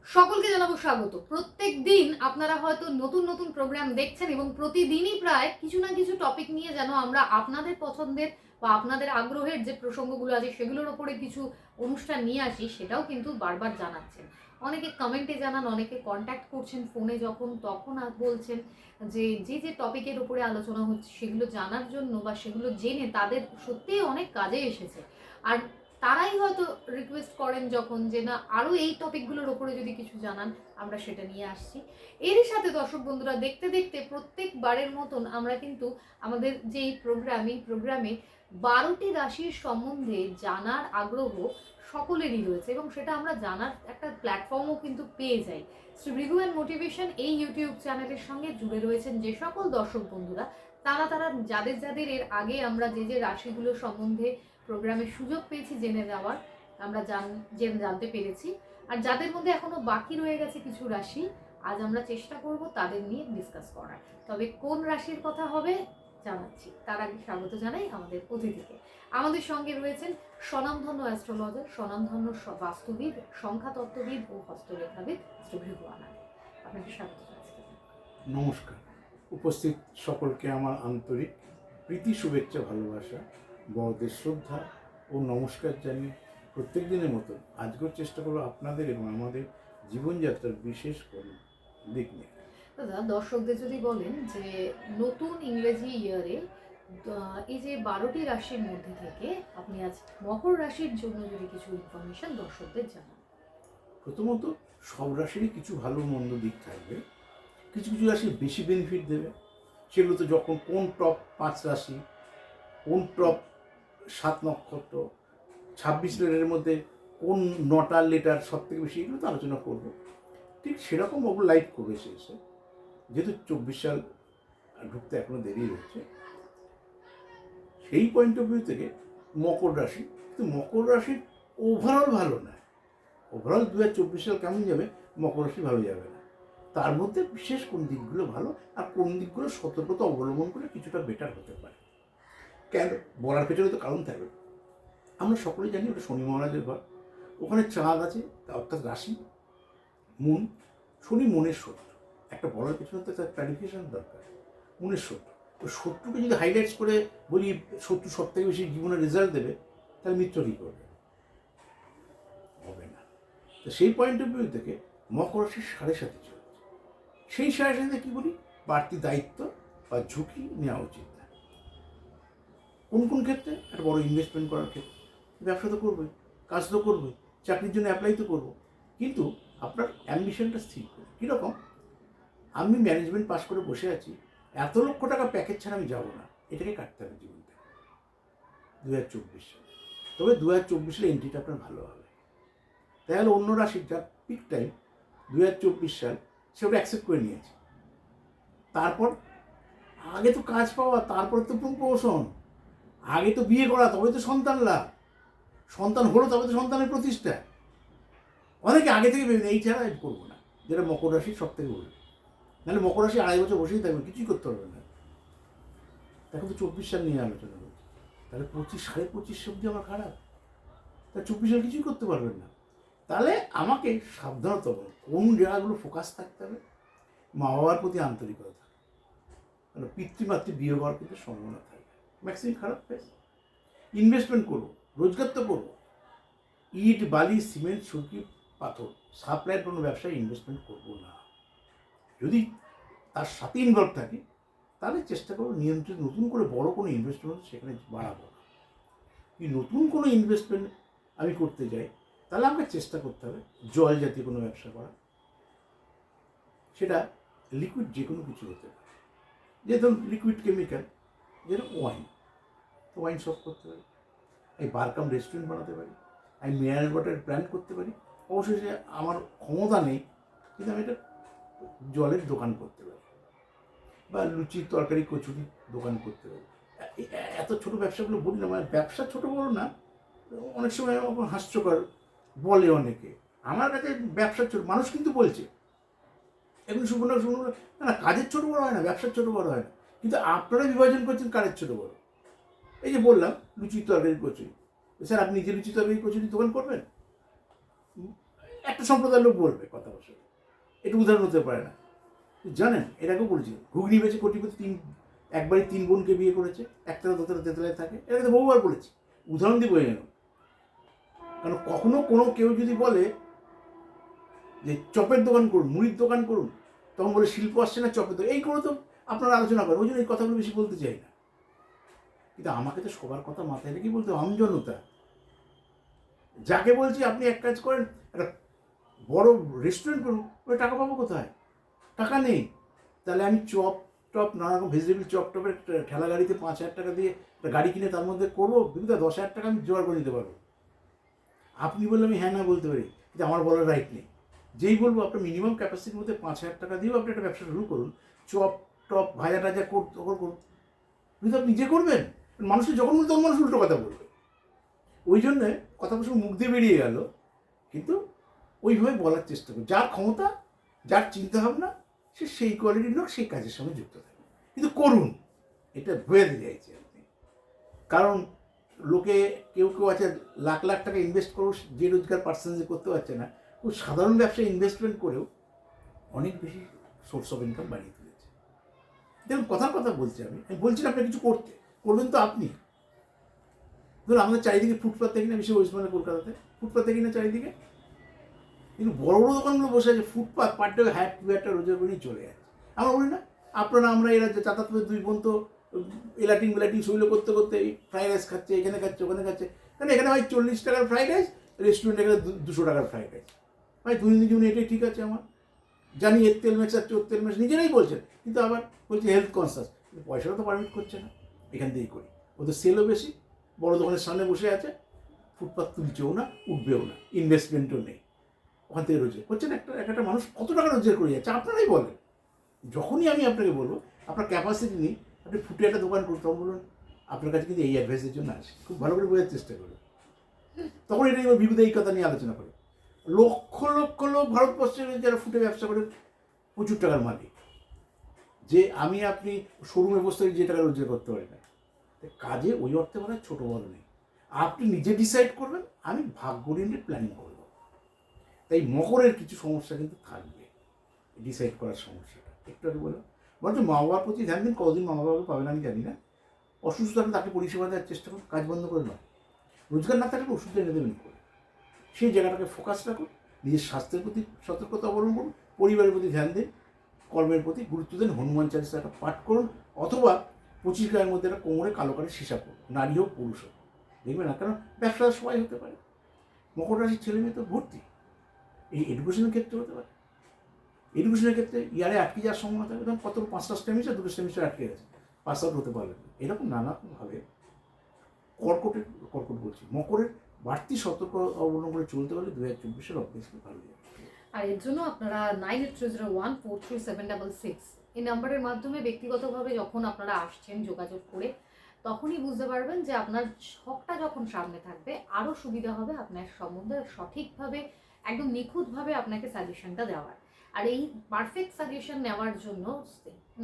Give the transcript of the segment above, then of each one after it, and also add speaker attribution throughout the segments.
Speaker 1: সকলকে জানাবো স্বাগত। প্রত্যেক দিন আপনারা হয়তো নতুন নতুন প্রোগ্রাম দেখছেন এবং প্রতিদিনই প্রায় কিছু না কিছু টপিক নিয়ে যেন আমরা আপনাদের পছন্দের বা আপনাদের আগ্রহের যে প্রসঙ্গগুলো আছে সেগুলোর ওপরে কিছু অনুষ্ঠান নিয়ে আসি, সেটাও কিন্তু বারবার জানাচ্ছেন। অনেকে কমেন্টে জানান, অনেকে কন্ট্যাক্ট করছেন ফোনে যখন তখন বলছেন যে যে যে টপিকের উপরে আলোচনা হচ্ছে সেগুলো জানার জন্য বা সেগুলো জেনে তাদের সত্যিই অনেক কাজে এসেছে। আর তারাই হয়তো রিকোয়েস্ট করেন যখন যে না আরও এই টপিকগুলোর ওপরে যদি কিছু জানান, আমরা সেটা নিয়ে আসছি। এরই সাথে দর্শক বন্ধুরা, দেখতে দেখতে প্রত্যেকবারের মতন আমরা কিন্তু আমাদের যে এই প্রোগ্রামে 12টি রাশির সম্বন্ধে জানার আগ্রহ সকলেরই রয়েছে এবং সেটা আমরা জানার একটা প্ল্যাটফর্মও কিন্তু পেয়ে যাই। শ্রী ভৃগু অ্যান্ড মোটিভেশন এই ইউটিউব চ্যানেলের সঙ্গে জুড়ে রয়েছেন যে সকল দর্শক বন্ধুরা, তারা যাদের এর আগে আমরা যে যে রাশিগুলো সম্বন্ধে প্রোগ্রামের সুযোগ পেয়েছি জেনে যাওয়ার, আমরা জানতে পেরেছি। আর যাদের মধ্যে এখনো বাকি রয়ে গেছে কিছু রাশি, আজ আমরা চেষ্টা করব তাদের নিয়ে ডিসকাস করার। তবে কোন রাশির কথা হবে জানাচ্ছি, তার আগে স্বাগত জানাই আমাদের অতিথিকে। আমাদের সঙ্গে রয়েছেন স্বনামধন্য অ্যাস্ট্রোলজার, স্বনামধন্য বাস্তুবিদ, সংখ্যাতত্ত্ববিদ ও হস্তরেখাবিদ শ্রী ভৃগু আনন্দ। আপনাকে স্বাগত জানাচ্ছি।
Speaker 2: নমস্কার। উপস্থিত সকলকে আমার আন্তরিক প্রীতি, শুভেচ্ছা, ভালোবাসা, বড়দের শ্রদ্ধা ও নমস্কার জানিয়ে প্রত্যেক দিনের মতো আজকের চেষ্টা করবো আপনাদের এবং আমাদের জীবনযাত্রার বিশেষ কোনো দিক নিয়ে।
Speaker 1: দাদা, দর্শকদের যদি বলেন যে নতুন ইংরেজি ইয়ারে এই যে 12টি রাশির মধ্যে থেকে আপনি আজ মকর রাশির জন্য যদি কিছু ইনফরমেশন দর্শকদের জানান।
Speaker 2: প্রথমত, সব রাশিরই কিছু ভালো মন্দ দিক থাকবে। কিছু কিছু রাশি বেশি বেনিফিট দেবে, সেগুলো তো যখন কোন টপ 5 রাশি, কোন টপ 7 নক্ষত্র, 26 লেটারের মধ্যে কোন 9টা লেটার সব থেকে বেশি, এগুলো তো আলোচনা করবো। ঠিক সেরকম ওগুলো লাইভ করবে শেষে, যেহেতু 24 সাল ঢুকতে এখনো দেরি রয়েছে। সেই পয়েন্ট অফ ভিউ থেকে মকর রাশি, কিন্তু মকর রাশির ওভারঅল ভালো নয়। ওভারঅল 2024 সাল কেমন যাবে, মকর রাশি ভালো যাবে না। তার মধ্যে বিশেষ কোন দিকগুলো ভালো আর কোন দিকগুলো সতর্কতা অবলম্বন করে কিছুটা বেটার হতে পারে। কেন বলার পেছনে তো কারণ থাকবে। আমরা সকলেই জানি ওটা শনি মহারাজের ঘর, ওখানে চাঁদ আছে, অর্থাৎ রাশি মুন। শনি মনের শত্রু, একটা বলার পেছনে তো তার ক্লারিফিকেশন দরকার। মনের শত্রু, তো শত্রুকে যদি হাইলাইটস করে বলি শত্রু সব থেকে বেশি জীবনে রেজাল্ট দেবে, তাহলে মিত্র কী করবে? হবে না। তো সেই পয়েন্ট অফ ভিউ থেকে মকর রাশির 7.5 চলছে। সেই 7.5 কী বলি, বাড়তি দায়িত্ব বা ঝুঁকি নেওয়া উচিত না। কোন কোন ক্ষেত্রে? একটা বড় ইনভেস্টমেন্ট করার ক্ষেত্রে। ব্যবসা তো করবোই, কাজ তো করবোই, চাকরির জন্য অ্যাপ্লাই তো করবো, কিন্তু আপনার অ্যাম্বিশনটা স্থির করুন। কীরকম? আমি ম্যানেজমেন্ট পাস করে বসে আছি, এত লক্ষ টাকা প্যাকেজ ছাড়া আমি যাবো না, এটাকে কাটতে হবে জীবনটা 2024 সালে। তবে 2024 সালে এন্ট্রিটা আপনার ভালো হবে। তাহলে অন্য রাশির যার পিক টাইম 2024 সাল, সে ওটা অ্যাকসেপ্ট করে নিয়েছে। তারপর আগে তো কাজ পাওয়া, তারপর তো প্রমোশন, আগে তো বিয়ে করা, তবে তো সন্তান লাভ, সন্তান হলো তবে তো সন্তানের প্রতিষ্ঠা। অনেকে আগে থেকে ভেবে এই ছাড়া করবো না, যেটা মকর রাশির সব থেকে বলবে। নাহলে মকর রাশি 2.5 বছর বসেই থাকবেন, কিছুই করতে পারবেন না। এখন তো 24 সাল নিয়ে আলোচনা করছি, তাহলে 25 অব্দি আমার খারাপ, তা 24 সাল কিছুই করতে পারবেন না। তাহলে আমাকে সাবধানতা হবে, কোন জায়গাগুলো ফোকাস থাকতে হবে। মা বাবার প্রতি আন্তরিকতা থাকবে, কারণ পিতৃমাতৃ বিয়ে হওয়ার কিন্তু সম্ভাবনা থাকবে, ম্যাক্সিমাম খারাপ পেস। ইনভেস্টমেন্ট করবো, রোজগার তো করবো। ইট, বালি, সিমেন্ট, সুরকি, পাথর, সাপ্লাইয়ের কোনো ব্যবসায় ইনভেস্টমেন্ট করবো না। যদি তার সাথে ইনভলভ থাকি, তাহলে চেষ্টা করবো নিয়ন্ত্রিত নতুন করে বড় কোনো ইনভেস্টমেন্ট সেখানে বাড়াবো না। কি নতুন কোনো ইনভেস্টমেন্ট আমি করতে যাই, তাহলে আমাকে চেষ্টা করতে হবে জল জাতীয় কোনো ব্যবসা করা। সেটা লিকুইড যে কোনো কিছু হতে পারে, যে ধরুন লিকুইড কেমিক্যাল, যেরকম ওয়াইন, তো ওয়াইন শপ করতে পারি, আমি বারকাম রেস্টুরেন্ট বানাতে পারি, আমি মিনারেল ওয়াটার প্ল্যান্ট করতে পারি। অবশেষে আমার ক্ষমতা নেই, কিন্তু আমি একটা জলের দোকান করতে পারি, বা লুচি, তরকারি, কচুরি দোকান করতে পারি। এত ছোটো ব্যবসাগুলো বলি না, মানে ব্যবসা ছোটো বড়ো না, অনেক সময় হাস্যকর বলে অনেকে। আমার কাছে ব্যবসা ছোট, মানুষ কিন্তু বলছে এখন শুভ না, না কাজের ছোটো বড়ো হয় না, ব্যবসার ছোটো বড়ো হয় না, কিন্তু আপনারা বিভাজন করছেন কাজের ছোটো বড়ো। এই যে বললাম লুচি, তরকারি, কচুরি, স্যার আপনি নিজে লুচি, তরকারি, কচুরি দোকান করবেন? একটা সম্প্রদায়ের লোক বলবে কথা এটা উদাহরণ হতে পারে না। জানেন এটাকেও বলেছি, ঘুগনি বেচে কোটিপতি একবারই 3 বোনকে বিয়ে করেছে, একতলা দোতলা তেতলায় থাকে, এটাকে তো বহুবার বলেছি, উদাহরণ দিয়ে বলে নেব। কারণ কখনো কোনো কেউ যদি বলে যে চপের দোকান করুন, মুড়ির দোকান করুন, তখন বলে শিল্প আসছে না, চপের দোকান, এই করে তো আপনারা আলোচনা করেন, ওই জন্য এই কথাগুলো বেশি বলতে চাই না। কিন্তু আমাকে তো সবার কথা মাথায় রেখেই বলতে হবে, আমজনতা। যাকে বলছি আপনি এক কাজ করেন, একটা বড় রেস্টুরেন্ট করুন, ওই টাকা পাবো কোথায়? টাকা নেই। তাহলে আমি চপ টপ নানা রকম ভেজিটেবল চপ টপের ঠেলা গাড়িতে 5,000 টাকা দিয়ে একটা গাড়ি কিনে তার মধ্যে করবো, কিন্তু 10,000 টাকা আমি জোগাড় করে নিতে পারবো। আপনি বললে আমি হ্যাঁ না বলতে পারি, কিন্তু আমার বলার রাইট নেই। যেই বলবো আপনার মিনিমাম ক্যাপাসিটির মধ্যে 5,000 টাকা দিয়েও আপনি একটা ব্যবসা শুরু করুন, চপ টপ ভাজা টাজা করুন, কিন্তু আপনি নিজে করবেন। মানুষের যখন বলতে তখন মানুষ উল্টো কথা বলবে, ওই জন্যে কথা বলছে মুখ দিয়ে বেরিয়ে গেল, কিন্তু ওইভাবে বলার চেষ্টা করুন। যার ক্ষমতা, যার চিন্তাভাবনা, সে সেই কোয়ালিটির লোক সেই কাজের সঙ্গে যুক্ত থাকে, কিন্তু করুন, এটা বোঝাতে চাইছি আপনি। কারণ লোকে কেউ কেউ আছে লাখ লাখ টাকা ইনভেস্ট করেও যে রোজগার পার্সেন্টেজ করতে পারছে না, ও সাধারণ ব্যবসায় ইনভেস্টমেন্ট করেও অনেক বেশি সোর্স অফ ইনকাম বাড়িয়ে তুলেছে। দেখুন কথার কথা বলছি, আমি বলছি না আপনার কিছু করবেন তো আপনি। ধরুন আমাদের চারিদিকে ফুটপাথ দেখি না, বেশি ওয়েস্ট বেঙ্গল কলকাতাতে ফুটপাথ দেখি না চারিদিকে, কিন্তু বড় বড় দোকানগুলো বসে আছে ফুটপাথ পার ডে একটা রোজগার করেই চলে যাচ্ছে। আমরা বলি না আপনারা আমরা এরা যে যাতায়াত করে 2 বোন তো এলাটিং বেলাটিং শৈল করতে করতে ফ্রাইড রাইস খাচ্ছে, এখানে খাচ্ছে ওখানে খাচ্ছে, কারণ এখানে হয় 40 টাকার ফ্রাইড রাইস, রেস্টুরেন্টে গেলে 200 টাকার ফ্রাইড রাইস। ভাই দুই জীবনে এটাই ঠিক আছে আমার, জানি এর তেল মেক্সাচ্ছে ওর তেল মেক্স, নিজেরাই বলছেন, কিন্তু আবার বলছে হেলথ কনসাস, কিন্তু পয়সাটা তো পারমিট করছে না। এখান থেকেই করি, ওদের সেলও বেশি, বড় দোকানের সামনে বসে আছে, ফুটপাথ তুলছেও না, উঠবেও না, ইনভেস্টমেন্টও নেই, ওখান থেকে রোজগার করছেন। একটা মানুষ কত টাকা রোজগার করে যাচ্ছে আপনারাই বলেন। যখনই আমি আপনাকে বলবো আপনার ক্যাপাসিটি নেই, আপনি ফুটে একটা দোকান করুন, তখন বলুন আপনার কাছে কিন্তু এই অ্যাডভাইসের জন্য আসে, খুব ভালো করে বোঝার চেষ্টা করুন। তখন এটা বিবিধ এই কথা নিয়ে আলোচনা করে। লক্ষ লক্ষ লোক ভারতবর্ষের যারা ফুটে ব্যবসা করে প্রচুর টাকার মালিক, যে আমি আপনি শোরুমে বসে থেকে যে টাকা রোজগার করতে পারি না। কাজে ওই অর্থে বলা ছোটো বড় নেই, আপনি নিজে ডিসাইড করবেন, আমি ভাগ্য নিয়ে প্ল্যানিং করব। তাই মকরের কিছু সমস্যা কিন্তু থাকবে, ডিসাইড করার সমস্যাটা একটু আগে বললাম। বরঞ্চ মা বাবার প্রতি ধ্যান দিন, কতদিন মা বাবাকে পাবেন আমি জানি না। অসুস্থ থাকলে তাকে পরিষেবা দেওয়ার চেষ্টা করুন, কাজ বন্ধ করে নয়। রোজগার না থাকলে ওষুধ এনে দেবেন করে, সেই জায়গাটাকে ফোকাস রাখুন, নিজের স্বাস্থ্যের প্রতি সতর্কতা অবলম্বন করুন, পরিবারের প্রতি ধ্যান দিন, কর্মের প্রতি গুরুত্ব দেন, হনুমান চালিসা একটা পাঠ করুন, অথবা 25 গায়ের মধ্যে একটা কোমরে কালো করে সীসা করুন, নারী হোক পুরুষ হোক, দেখবেন না, কারণ ব্যবসা সবাই হতে পারে। মকর রাশির ছেলে মেয়ে তো ভর্তি, এই এডুকেশনের ক্ষেত্রে হতে পারে। এডুকেশনের ক্ষেত্রে ইয়ারে আটকে যাওয়ার সম্ভাবনা থাকে, তখন কত 5টা সেমিস্টার 2টো সেমিস্টার আটকে গেছে, পাস আউট হতে পারবে না, এরকম নানাভাবে। কর্কট বলছি, মকরের বাড়তি সতর্ক অবলম্বন করে চলতে পারলে 2024 অবভিয়াসলি ভালো যাবে।
Speaker 1: আর এর জন্য আপনারা 9830143766 এই নাম্বারের মাধ্যমে ব্যক্তিগতভাবে যখন আপনারা আসছেন যোগাযোগ করে, তখনই বুঝতে পারবেন যে আপনার শখটা যখন সামনে থাকবে আরও সুবিধা হবে আপনার সম্বন্ধে সঠিকভাবে একদম নিখুঁতভাবে আপনাকে সাজেশনটা দেওয়ার। আর এই পারফেক্ট সাজেশন নেওয়ার জন্য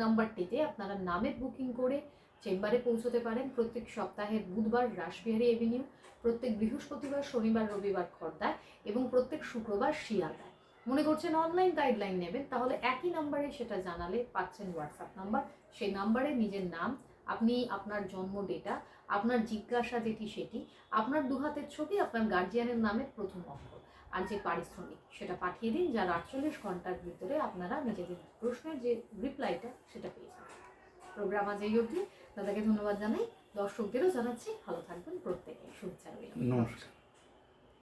Speaker 1: নাম্বারটিতে আপনারা নামের বুকিং করে চেম্বারে পৌঁছতে পারেন প্রত্যেক সপ্তাহের বুধবার রাসবিহারী এভিনিউ, প্রত্যেক বৃহস্পতিবার শনিবার রবিবার খড়দায় এবং প্রত্যেক শুক্রবার শিয়ালদায়। মনে করছেন অনলাইন গাইডলাইন নেবেন, তাহলে একই নাম্বারে সেটা জানালে পাচ্ছেন হোয়াটসঅ্যাপ নাম্বার, সেই নাম্বারে নিজের নাম, আপনি আপনার জন্ম ডেটা, আপনার জিজ্ঞাসা যেটি সেটি, আপনার 2 হাতের ছবি, আপনার গার্জিয়ানের নামের প্রথম অক্ষর, আর যে পারিশ্রমিক সেটা পাঠিয়ে দিন, যার 48 ঘন্টার ভিতরে আপনারা নিজেদের প্রশ্নের যে রিপ্লাইটা সেটা পেয়ে যাবেন। প্রোগ্রাম আজ এই অবধি, দাদাকে ধন্যবাদ জানাই, দর্শকদেরও জানাচ্ছি ভালো থাকবেন প্রত্যেকে, শুভেচ্ছা রইল।
Speaker 2: নমস্কার।